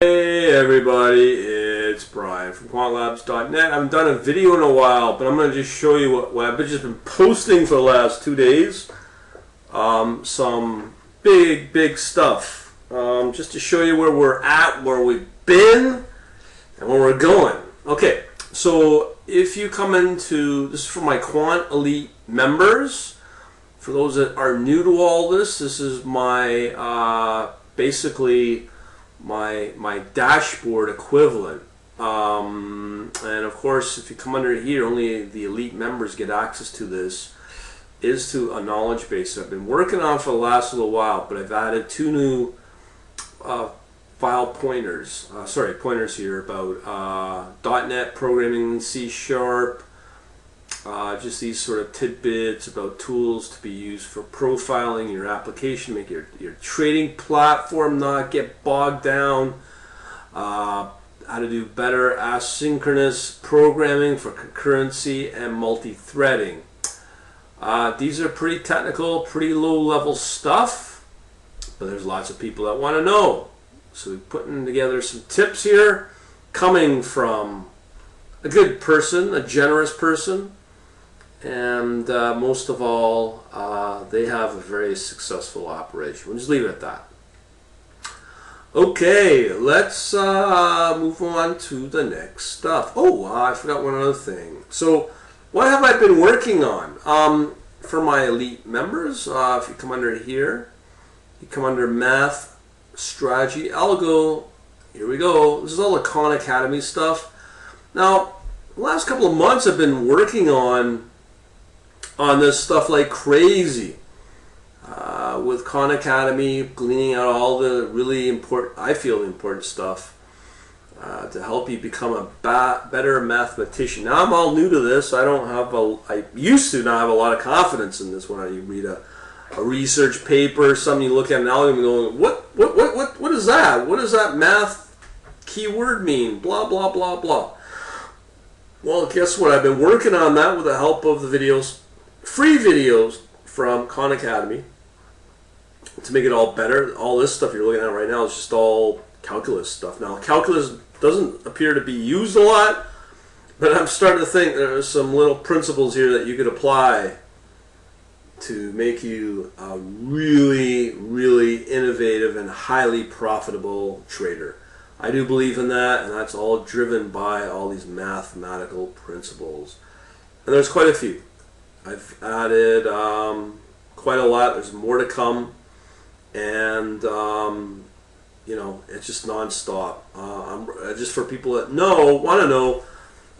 Hey everybody, it's Brian from quantlabs.net. I haven't done a video in a while, but I'm going to just show you what I've just been posting for the last 2 days. Some big stuff. Just to show you where we're at, where we've been, and where we're going. Okay, so if you come into, this is for my Quant Elite members. For those that are new to all this, this is my, basically, my dashboard equivalent, and of course if you come under here, only the elite members get access to this, is to a knowledge base that I've been working on for the last little while, but I've added 2 new file pointers, pointers here about .NET programming in C#, just these sort of tidbits about tools to be used for profiling your application, make your trading platform not get bogged down, how to do better asynchronous programming for concurrency and multi-threading. These are pretty technical, pretty low-level stuff, but there's lots of people that want to know. So we're putting together some tips here, coming from a good person, a generous person, and most of all, they have a very successful operation. We'll just leave it at that. Okay, let's move on to the next stuff. Oh, I forgot one other thing. So, what have I been working on? For my elite members, if you come under here, you come under Math, Strategy, Algo. Here we go. This is all the Khan Academy stuff. Now, the last couple of months I've been working on this stuff like crazy with Khan Academy, gleaning out all the really important, I feel important stuff to help you become a better mathematician. Now I'm all new to this. I used to not have a lot of confidence in this. When you read a research paper, something you look at an algorithm going, what is that? What does that math keyword mean? Blah blah blah blah. Well, guess what? I've been working on that with the help of the videos, free videos from Khan Academy, to make it all better. All this stuff you're looking at right now is just all calculus stuff. Now, calculus doesn't appear to be used a lot, but I'm starting to think there's some little principles here that you could apply to make you a really innovative and highly profitable trader. I do believe in that, and that's all driven by all these mathematical principles. And there's quite a few. I've added quite a lot. There's more to come, and you know, it's just non-stop. Just for people that want to know,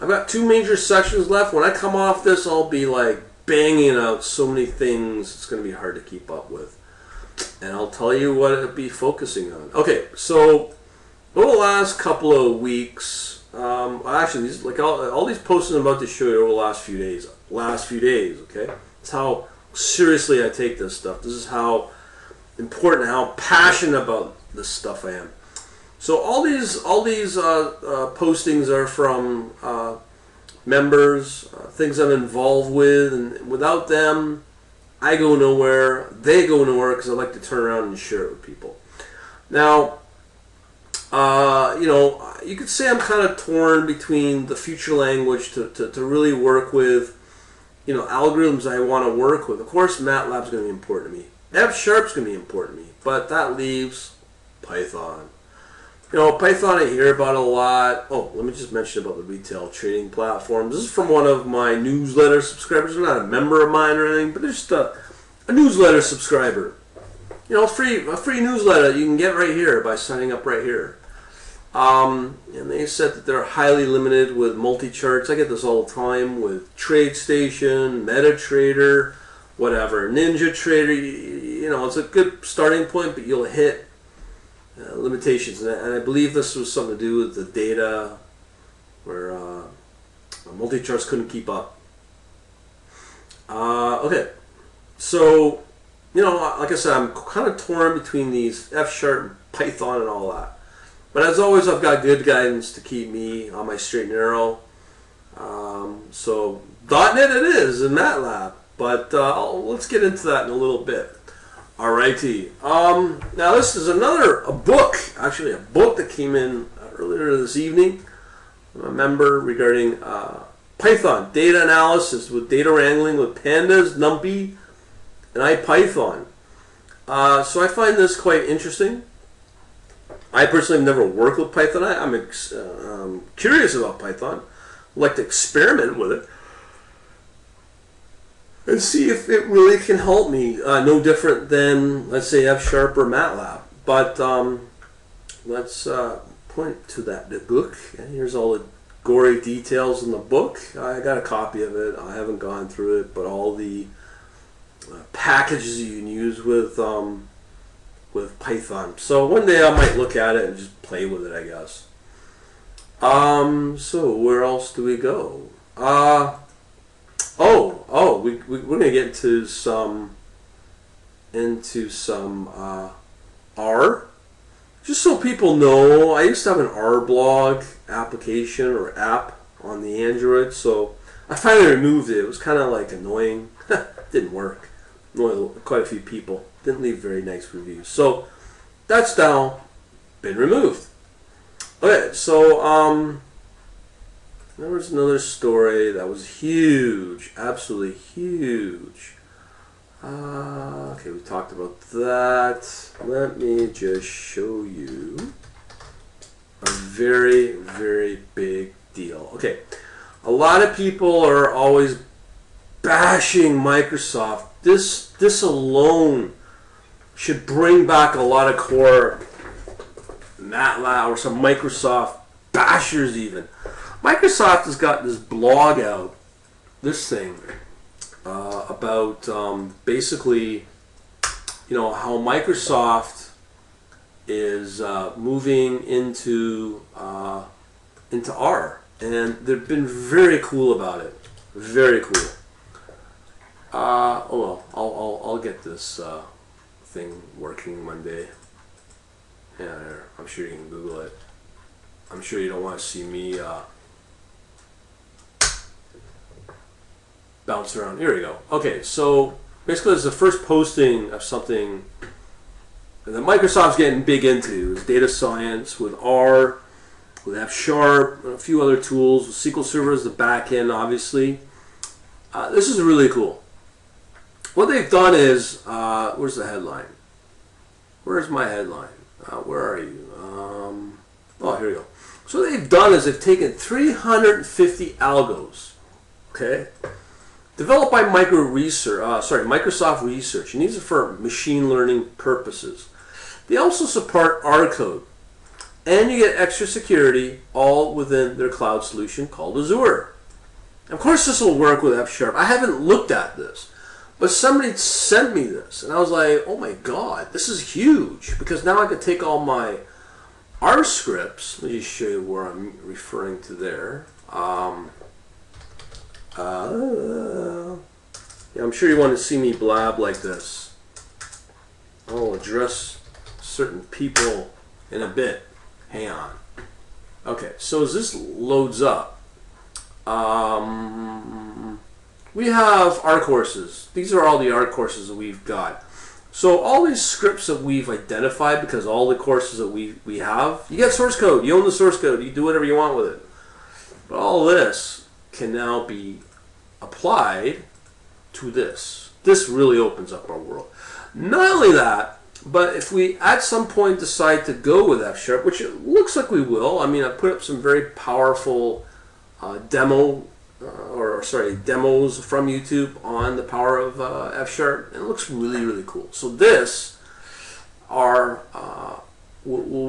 I've got 2 major sections left. When I come off this, I'll be like banging out so many things. It's going to be hard to keep up with, and I'll tell you what I'll be focusing on. Okay, so over the last couple of weeks, actually, these all these posts I'm about to show you over the last few days. Okay, that's how seriously I take this stuff. This is how important, how passionate about this stuff I am. So all these postings are from members, things I'm involved with, and without them, I go nowhere. They go nowhere because I like to turn around and share it with people. Now, you know, you could say I'm kind of torn between the future language to really work with, you know, algorithms I want to work with. Of course, MATLAB's going to be important to me. F#'s going to be important to me, but that leaves Python. You know, Python I hear about a lot. Oh, let me just mention about the retail trading platforms. This is from one of my newsletter subscribers. They're not a member of mine or anything, but they're just a newsletter subscriber. You know, a free newsletter you can get right here by signing up right here. And they said that they're highly limited with multi-charts. I get this all the time with TradeStation, MetaTrader, whatever, NinjaTrader. You know, it's a good starting point, but you'll hit limitations. And I believe this was something to do with the data where multi-charts couldn't keep up. Okay, so, you know, like I said, I'm kind of torn between these F# and Python and all that. But as always, I've got good guidance to keep me on my straight and narrow. So .NET it is, and MATLAB. But let's get into that in a little bit. Alrighty. Now this is a book, actually a book that came in earlier this evening. I'm a member regarding Python data analysis with data wrangling with pandas, NumPy, and IPython. So I find this quite interesting. I personally have never worked with Python. I'm curious about Python. I'd like to experiment with it and see if it really can help me. No different than, let's say, F# or MATLAB. But let's point to the book. And here's all the gory details in the book. I got a copy of it. I haven't gone through it, but all the packages you can use with Python. So one day I might look at it and just play with it, I guess. So where else do we go? We're gonna get into some R. Just so people know, I used to have an R blog application or app on the Android, so I finally removed it. It was kind of like annoying. Didn't work. Annoyed quite a few people. Didn't leave very nice reviews. So that's now been removed. Okay, so there was another story that was huge, absolutely huge. Okay, we talked about that. Let me just show you a very, very big deal. Okay, a lot of people are always bashing Microsoft. This alone should bring back a lot of core MATLAB or some Microsoft bashers even. Microsoft has got this blog out, this thing, about basically, how Microsoft is moving into R, and they've been very cool about it. Very cool. I'll get this thing working one day. Yeah, I'm sure you can Google it. I'm sure you don't want to see me bounce around. Here we go. Okay, so basically it's the first posting of something that Microsoft's getting big into. Is data science with R, with F#, and a few other tools. With SQL Server as the back end, obviously. This is really cool. What they've done is, where's the headline? Where's my headline? Where are you? Oh, here we go. So what they've done is they've taken 350 algos, okay, developed by Microsoft Research, and these are for machine learning purposes. They also support R code, and you get extra security all within their cloud solution called Azure. Of course, this will work with F#. I haven't looked at this, but somebody sent me this, and I was like, oh my god, this is huge, because now I could take all my R scripts. Let me just show you where I'm referring to there. Yeah, I'm sure you want to see me blab like this. I'll address certain people in a bit. Hang on. Okay, so as this loads up, we have R courses. These are all the R courses that we've got. So all these scripts that we've identified, because all the courses that we have, you get source code, you own the source code, you do whatever you want with it. But all this can now be applied to this. This really opens up our world. Not only that, but if we at some point decide to go with F#, which it looks like we will, I mean, I put up some very powerful demos from YouTube on the power of F#, and it looks really, really cool. So this will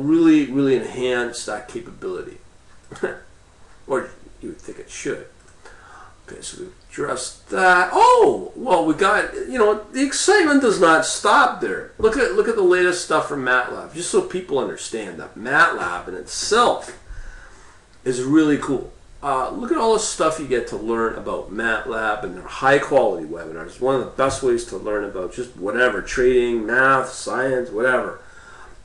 really enhance that capability, or you would think it should. Okay, so we've addressed that. Oh, well, we got, the excitement does not stop there. Look at the latest stuff from MATLAB, just so people understand that MATLAB in itself is really cool. Look at all the stuff you get to learn about MATLAB and their high-quality webinars. It's one of the best ways to learn about just whatever, trading, math, science, whatever.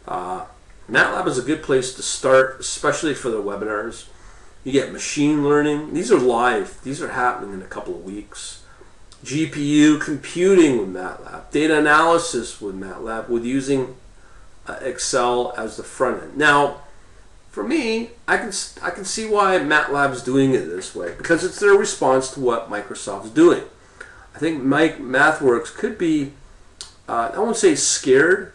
MATLAB is a good place to start, especially for the webinars. You get machine learning. These are live. These are happening in a couple of weeks. GPU computing with MATLAB, data analysis with MATLAB, with using Excel as the front end. Now, for me, I can see why MATLAB's doing it this way, because it's their response to what Microsoft's doing. I think MathWorks could be, I won't say scared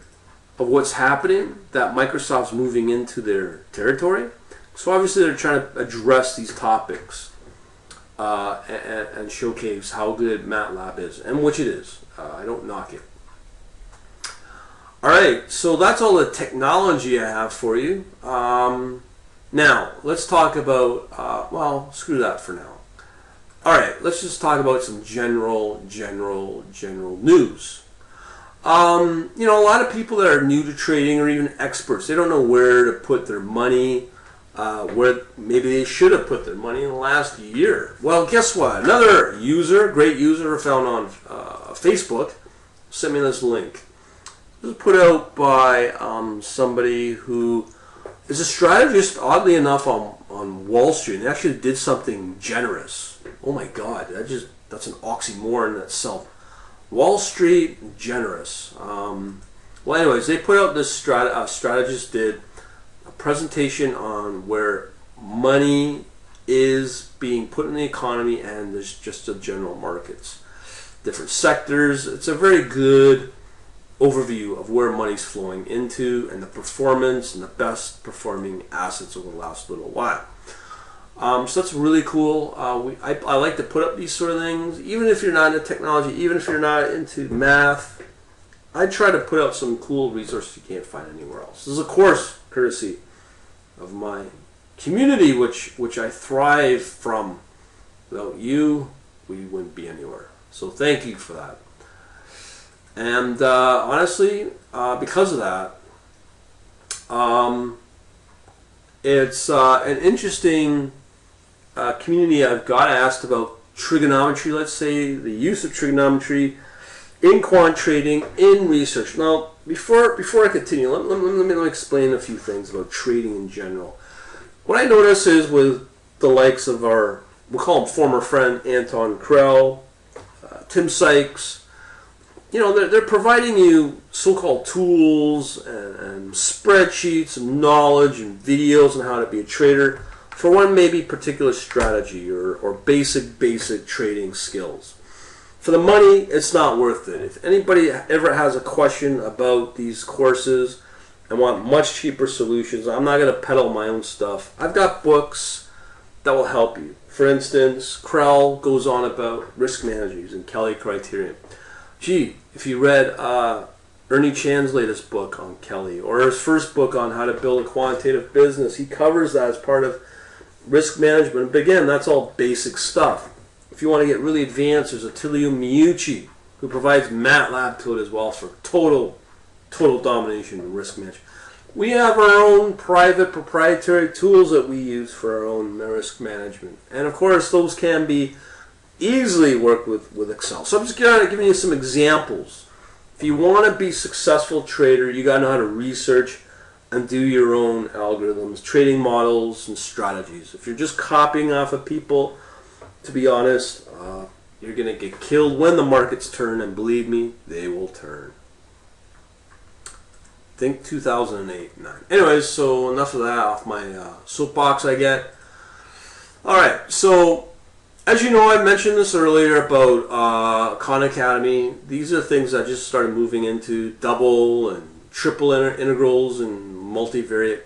of what's happening, that Microsoft's moving into their territory. So obviously they're trying to address these topics and showcase how good MATLAB is, and which it is. I don't knock it. Alright, so that's all the technology I have for you. Now, let's talk about, well, screw that for now. Alright, let's just talk about some general news. You know, a lot of people that are new to trading or even experts, they don't know where to put their money, where maybe they should have put their money in the last year. Well, guess what? Another user, great user found on Facebook, sent me this link. This was put out by somebody who is a strategist, oddly enough, on Wall Street. And they actually did something generous. Oh my God, that's an oxymoron in itself. Wall Street generous. Well, anyways, they put out this strategist did a presentation on where money is being put in the economy, and there's just the general markets, different sectors. It's a very good overview of where money's flowing into and the performance and the best performing assets over the last little while. So that's really cool. I like to put up these sort of things, even if you're not into technology, even if you're not into math. I try to put out some cool resources you can't find anywhere else. This is, of course, courtesy of my community, which I thrive from. Without you, we wouldn't be anywhere. So thank you for that. And honestly, because of that, it's an interesting community. I've got asked about trigonometry, let's say, the use of trigonometry in quant trading, in research. Now, before I continue, let me explain a few things about trading in general. What I notice is with the likes of our, we'll call him former friend, Anton Krell, Tim Sykes, you know, they're providing you so-called tools and spreadsheets and knowledge and videos on how to be a trader for one maybe particular strategy or basic trading skills. For the money, it's not worth it. If anybody ever has a question about these courses and want much cheaper solutions, I'm not going to peddle my own stuff. I've got books that will help you. For instance, Krell goes on about risk managers and Kelly criterion. Gee, if you read Ernie Chan's latest book on Kelly, or his first book on how to build a quantitative business, he covers that as part of risk management. But again, that's all basic stuff. If you want to get really advanced, there's Attilio Miucci, who provides MATLAB to it as well for total domination in risk management. We have our own private proprietary tools that we use for our own risk management. And of course, those can be easily worked with Excel. So I'm just giving you some examples. If you want to be a successful trader, you got to know how to research and do your own algorithms, trading models, and strategies. If you're just copying off of people, to be honest, you're going to get killed when the markets turn, and believe me, they will turn. Think 2008-9. Anyways, so enough of that off my soapbox I get. Alright, so as you know, I mentioned this earlier about Khan Academy. These are things I just started moving into, double and triple integrals and multivariate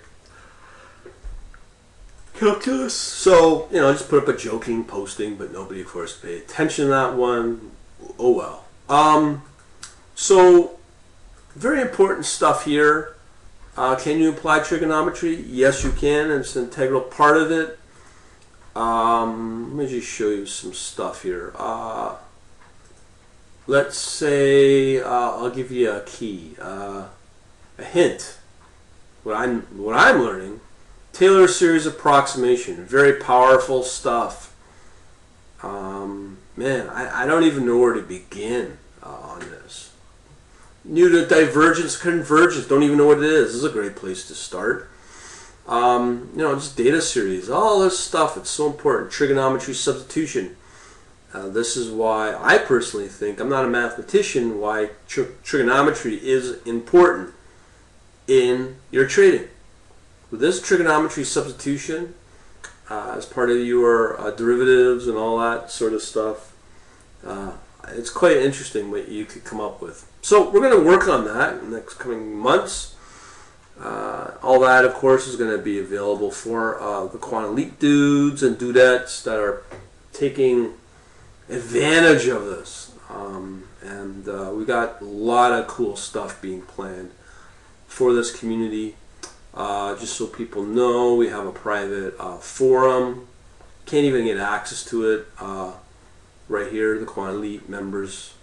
calculus. So, you know, I just put up a joking posting, but nobody, of course, paid attention to that one. Oh well. So, very important stuff here. Can you apply trigonometry? Yes, you can. It's an integral part of it. Let me just show you some stuff here. Let's say I'll give you a key, a hint. What I'm learning. Taylor series approximation, very powerful stuff. Man, I don't even know where to begin on this. New to divergence, convergence, don't even know what it is. This is a great place to start. You know, just data series, all this stuff. It's so important. Trigonometry substitution. This is why I personally think, I'm not a mathematician, why trigonometry is important in your trading. With this trigonometry substitution, as part of your derivatives and all that sort of stuff, it's quite interesting what you could come up with. So we're going to work on that in the next coming months. All that, of course, is going to be available for the Quant Elite dudes and dudettes that are taking advantage of this. We got a lot of cool stuff being planned for this community. Just so people know, we have a private forum. Can't even get access to it right here, the Quant Elite members.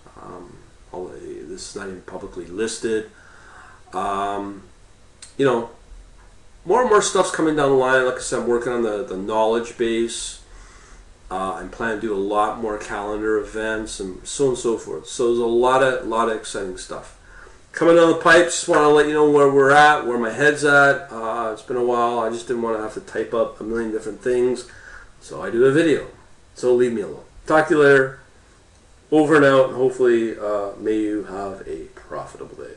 This is not even publicly listed. You know, more and more stuff's coming down the line. Like I said, I'm working on the knowledge base. I'm planning to do a lot more calendar events and so on and so forth. So there's a lot of exciting stuff coming down the pipe. Just want to let you know where we're at, where my head's at. It's been a while. I just didn't want to have to type up a million different things, so I do a video. So leave me alone. Talk to you later. Over and out. And hopefully, may you have a profitable day.